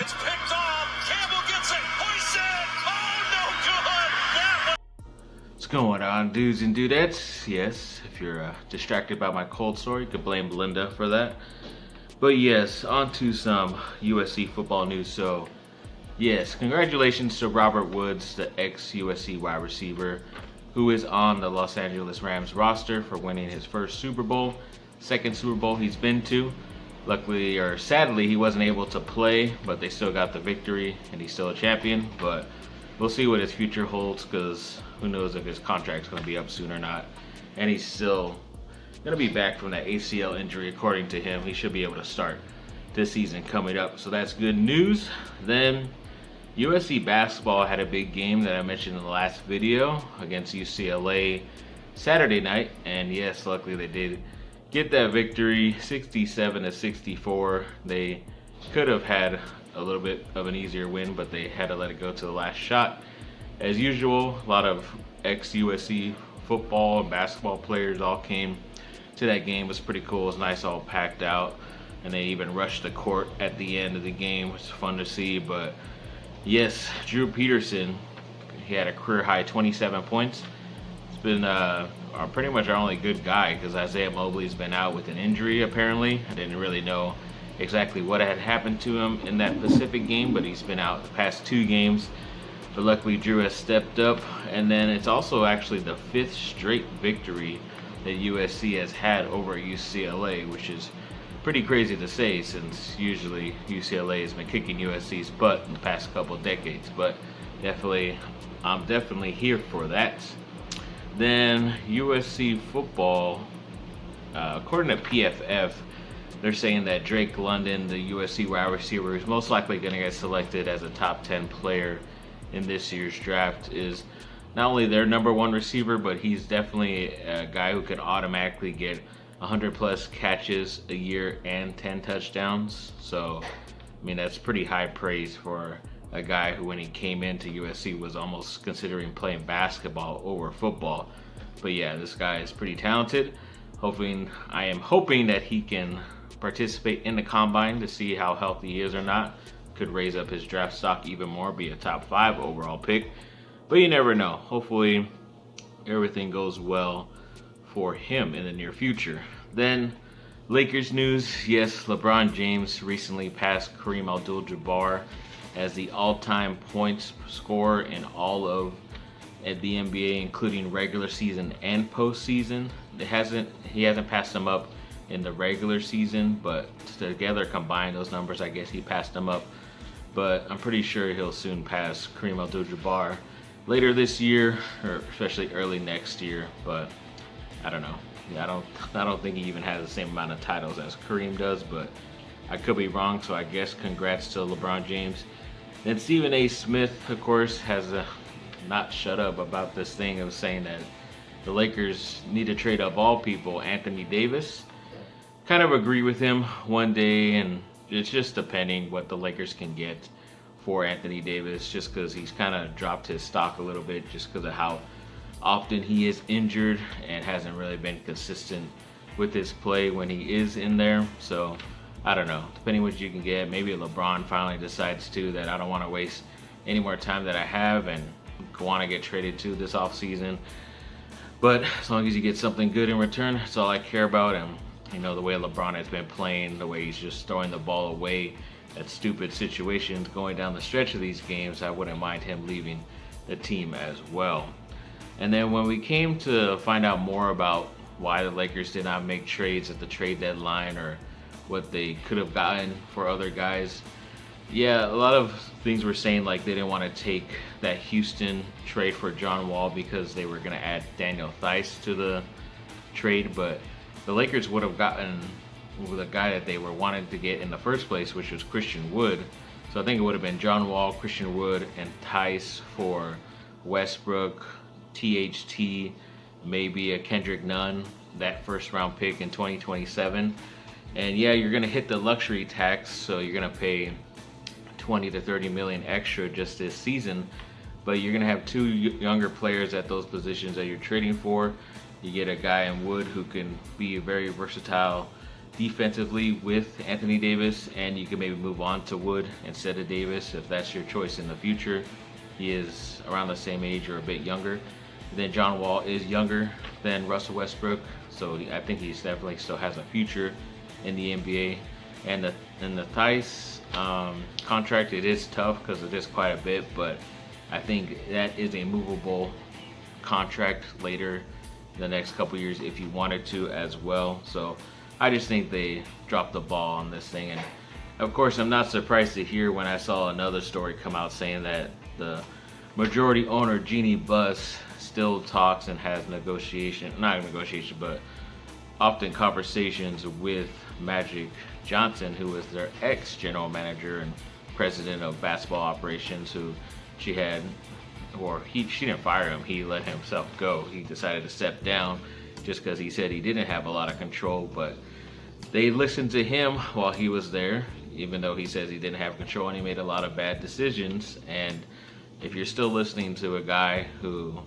It's picked off. Campbell gets it. Hoisted. Oh, no good. That one. What's going on, dudes and dudettes? Yes, if you're distracted by my cold sore, you could blame Belinda for that. But yes, on to some USC football news. So, yes, congratulations to Robert Woods, the ex-USC wide receiver, who is on the Los Angeles Rams roster for winning his first Super Bowl, second Super Bowl he's been to. Luckily, or sadly, he wasn't able to play, but they still got the victory, and he's still a champion. But we'll see what his future holds, because who knows if his contract's going to be up soon or not. And he's still going to be back from that ACL injury, according to him. He should be able to start this season coming up, so that's good news. Then USC basketball had a big game that I mentioned in the last video against UCLA Saturday night, and yes, luckily they did get that victory, 67-64. They could have had a little bit of an easier win, but they had to let it go to the last shot. As usual, a lot of ex-USC football and basketball players all came to that game. It was pretty cool. It was nice, all packed out, and they even rushed the court at the end of the game, which was fun to see. But yes, Drew Peterson, he had a career high 27 points. It's been pretty much our only good guy, because Isaiah Mobley's been out with an injury apparently. I didn't really know exactly what had happened to him in that Pacific game, but he's been out the past 2 games. But luckily Drew has stepped up, and then it's also actually the 5th straight victory that USC has had over UCLA, which is pretty crazy to say, since usually UCLA has been kicking USC's butt in the past couple of decades. But I'm definitely here for that. Then USC football, according to PFF, they're saying that Drake London, the USC wide receiver, is most likely going to get selected as a top 10 player in this year's draft. Is not only their #1 receiver, but he's definitely a guy who could automatically get 100 plus catches a year and 10 touchdowns. So, I mean, that's pretty high praise for a guy who, when he came into USC, was almost considering playing basketball over football. But yeah, this guy is pretty talented. I am hoping that he can participate in the combine to see how healthy he is or not. Could raise up his draft stock even more, be a top 5 overall pick. But you never know. Hopefully everything goes well for him in the near future. Then Lakers news. Yes, LeBron James recently passed Kareem Abdul-Jabbar as the all-time points scorer in all of the NBA, including regular season and postseason. He hasn't passed him up in the regular season, but together combined those numbers, I guess he passed him up. But I'm pretty sure he'll soon pass Kareem Abdul-Jabbar later this year, or especially early next year. But I don't know. I don't think he even has the same amount of titles as Kareem does, but I could be wrong. So I guess congrats to LeBron James. Then Stephen A. Smith, of course, has not shut up about this thing of saying that the Lakers need to trade up all people Anthony Davis. Kind of agree with him one day, and it's just depending what the Lakers can get for Anthony Davis, just because he's kind of dropped his stock a little bit just because of how often he is injured and hasn't really been consistent with his play when he is in there. So I don't know, depending what you can get. Maybe LeBron finally decides too that I don't want to waste any more time that I have and want to get traded to this offseason. But as long as you get something good in return, that's all I care about. And you know, the way LeBron has been playing, the way he's just throwing the ball away at stupid situations going down the stretch of these games, I wouldn't mind him leaving the team as well. And then when we came to find out more about why the Lakers did not make trades at the trade deadline, or what they could have gotten for other guys, yeah, a lot of things were saying like they didn't want to take that Houston trade for John Wall because they were going to add Daniel Theis to the trade, but the Lakers would have gotten the guy that they were wanting to get in the first place, which was Christian Wood. So I think it would have been John Wall, Christian Wood, and Theis for Westbrook, THT, maybe a Kendrick Nunn, that first round pick in 2027. And yeah, you're going to hit the luxury tax, so you're going to pay 20 to 30 million extra just this season. But you're going to have 2 younger players at those positions that you're trading for. You get a guy in Wood who can be very versatile defensively with Anthony Davis, and you can maybe move on to Wood instead of Davis if that's your choice in the future. He is around the same age or a bit younger. Then John Wall is younger than Russell Westbrook, so I think he definitely still has a future in the NBA. And the Theis contract, it is tough because it is quite a bit, but I think that is a movable contract later the next couple years if you wanted to as well. So I just think they dropped the ball on this thing. And of course, I'm not surprised to hear when I saw another story come out saying that the majority owner, Jeannie Buss, still talks and has not negotiation, but often conversations with Magic Johnson, who was their ex-general manager and president of basketball operations, who she didn't fire him, he let himself go. He decided to step down just because he said he didn't have a lot of control, but they listened to him while he was there, even though he says he didn't have control and he made a lot of bad decisions. And if you're still listening to a guy who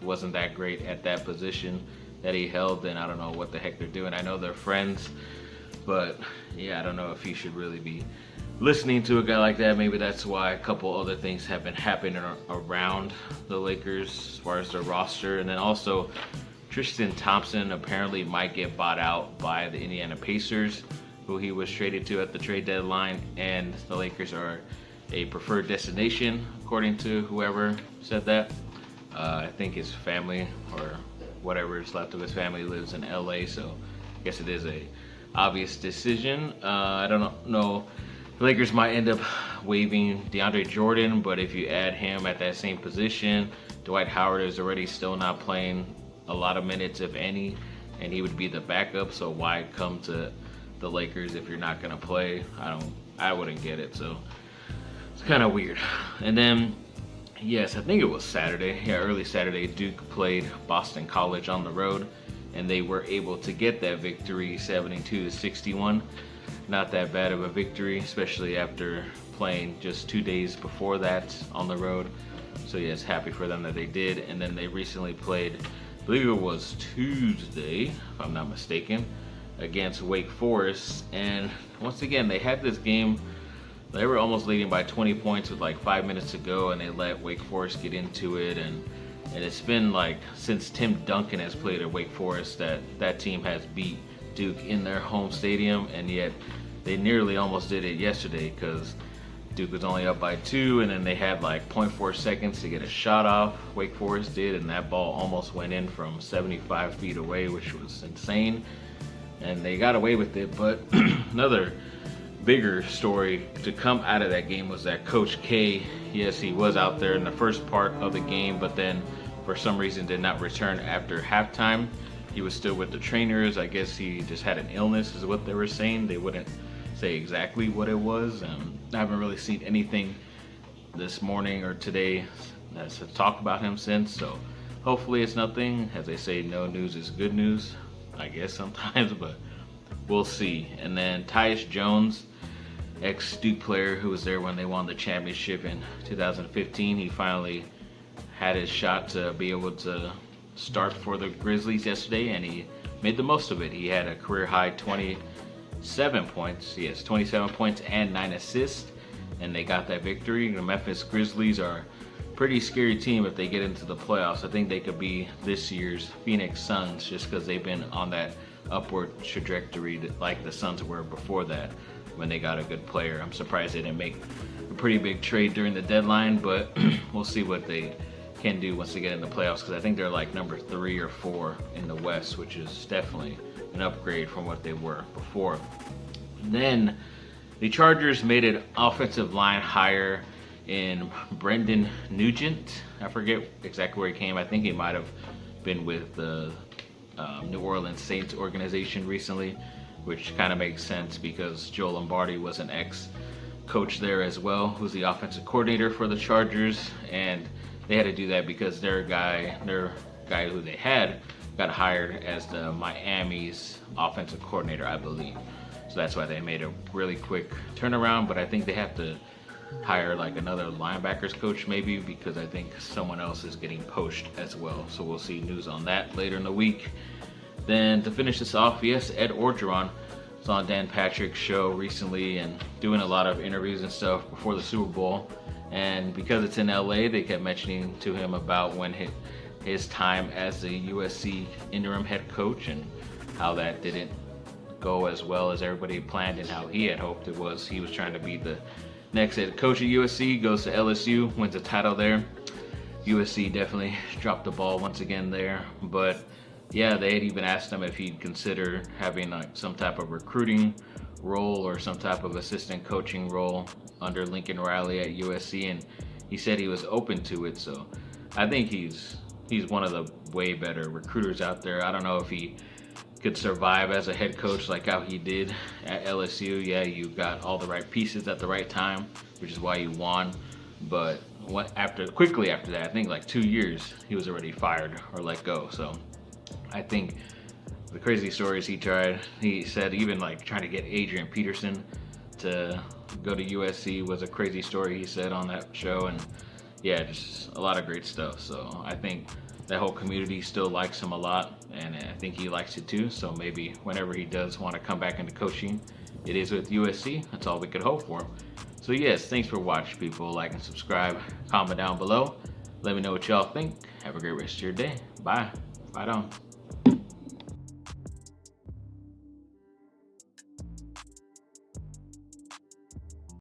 wasn't that great at that position that he held, then I don't know what the heck they're doing. I know they're friends, but yeah, I don't know if you should really be listening to a guy like that. Maybe that's why a couple other things have been happening around the Lakers as far as their roster. And then also Tristan Thompson apparently might get bought out by the Indiana Pacers, who he was traded to at the trade deadline, and the Lakers are a preferred destination according to whoever said that. I think his family or whatever is left of his family lives in LA, so I guess it is a obvious decision. I don't know. The Lakers might end up waiving DeAndre Jordan, but if you add him at that same position, Dwight Howard is already still not playing a lot of minutes, if any, and he would be the backup, so why come to the Lakers if you're not going to play? I wouldn't get it, so it's kind of weird. And then, yes, I think it was Saturday, early Saturday, Duke played Boston College on the road, and they were able to get that victory 72-61. Not that bad of a victory, especially after playing just 2 days before that on the road. So yes, happy for them that they did. And then they recently played, I believe it was Tuesday, if I'm not mistaken, against Wake Forest. And once again, they had this game, they were almost leading by 20 points with like 5 minutes to go, and they let Wake Forest get into it. And it's been like since Tim Duncan has played at Wake Forest that team has beat Duke in their home stadium, and yet they nearly almost did it yesterday because Duke was only up by 2, and then they had like 0.4 seconds to get a shot off. Wake Forest did, and that ball almost went in from 75 feet away, which was insane, and they got away with it. But another bigger story to come out of that game was that Coach K, yes, he was out there in the first part of the game, but then for some reason did not return after halftime. He was still with the trainers. I guess he just had an illness is what they were saying. They wouldn't say exactly what it was. I haven't really seen anything this morning or today that's to talk about him since, so hopefully it's nothing. As they say, no news is good news, I guess sometimes, but we'll see. And then Tyus Jones, ex-Duke player who was there when they won the championship in 2015, he finally had his shot to be able to start for the Grizzlies yesterday, and he made the most of it. He had a career high 27 points. Yes, 27 points and 9 assists, and they got that victory. The Memphis Grizzlies are a pretty scary team if they get into the playoffs. I think they could be this year's Phoenix Suns just because they've been on that upward trajectory like the Suns were before that when they got a good player. I'm surprised they didn't make a pretty big trade during the deadline, but we'll see what they can do once they get in the playoffs, because I think they're like number 3 or 4 in the West, which is definitely an upgrade from what they were before. Then the Chargers made an offensive line hire in Brendan Nugent. I forget exactly where he came. I think he might have been with the New Orleans Saints organization recently, which kind of makes sense because Joe Lombardi was an ex-coach there as well, who's the offensive coordinator for the Chargers, and they had to do that because their guy who they had got hired as the Miami's offensive coordinator, I believe. So that's why they made a really quick turnaround, but I think they have to hire like another linebackers coach maybe, because I think someone else is getting poached as well. So we'll see news on that later in the week. Then to finish this off, yes, Ed Orgeron was on Dan Patrick's show recently and doing a lot of interviews and stuff before the Super Bowl. And because it's in LA, they kept mentioning to him about when his time as the USC interim head coach and how that didn't go as well as everybody planned and how he had hoped it was. He was trying to be the next head coach at USC, goes to LSU, wins a title there. USC definitely dropped the ball once again there. But yeah, they had even asked him if he'd consider having like some type of recruiting role or some type of assistant coaching role under Lincoln Riley at USC, and he said he was open to it. So I think he's one of the way better recruiters out there. I don't know if he could survive as a head coach like how he did at LSU. Yeah, you got all the right pieces at the right time, which is why you won. But quickly after that, I think like 2 years, he was already fired or let go. So I think the crazy stories he said even like trying to get Adrian Peterson to go to USC was a crazy story he said on that show. And yeah, just a lot of great stuff. So I think that whole community still likes him a lot, and I think he likes it too. So maybe whenever he does want to come back into coaching, it is with USC. That's all we could hope for. So yes, thanks for watching, people. Like and subscribe, comment down below. Let me know what y'all think. Have a great rest of your day. Bye. Bye down.